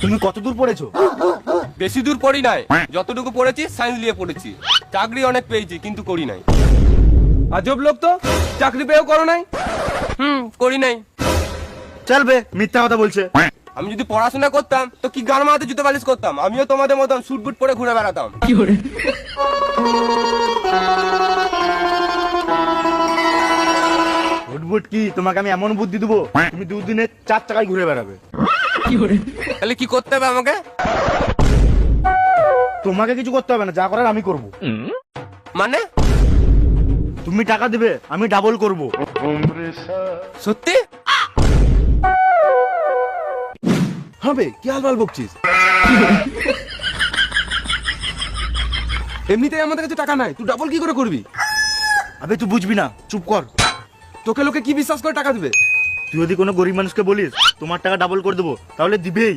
তুমি কত দূর পড়েছো? বেশি দূর পড়ি নাই, যতটুকু পড়েছি সায়েন্স নিয়ে পড়েছি। চাকরি অনেক পেয়েছি কিন্তু করি নাই। আজব লোক তো, চাকরি পেয়েও করো নাই? করি নাই। চলবে, মিথ্যা কথা বলছে। আমি যদি পড়াশোনা করতাম তো কি গান মারাতে জুতো পালিশ করতাম, আমিও তোমাদের মতন স্যুট বুট পরে ঘুরে বেড়াতাম। ভুটভুট কি, তোমাকে আমি এমন বুদ্ধি দেবো তুমি দুদিনে 4 চাকায় ঘুরে বেড়াবে। তাহলে কি করতে হবে আমাকে? তোমাকে কিছু করতে হবে না, যা করার আমি করব। মানে? তুমি টাকা দিবে, আমি ডাবল করব। সত্যি? হবে কি আলবাল বকছিস? এমনিতেই আমাদের কাছে টাকা নাই, তুই ডাবল কি করে করবি? আবে তুই বুঝবি না, চুপ কর। তোকে লোকে কি বিশ্বাস করে টাকা দিবে? তুই যদি কোনো গরিব মানুষকে বলিস তোমার টাকা ডাবল করে দেবো, তাহলে দিবেই।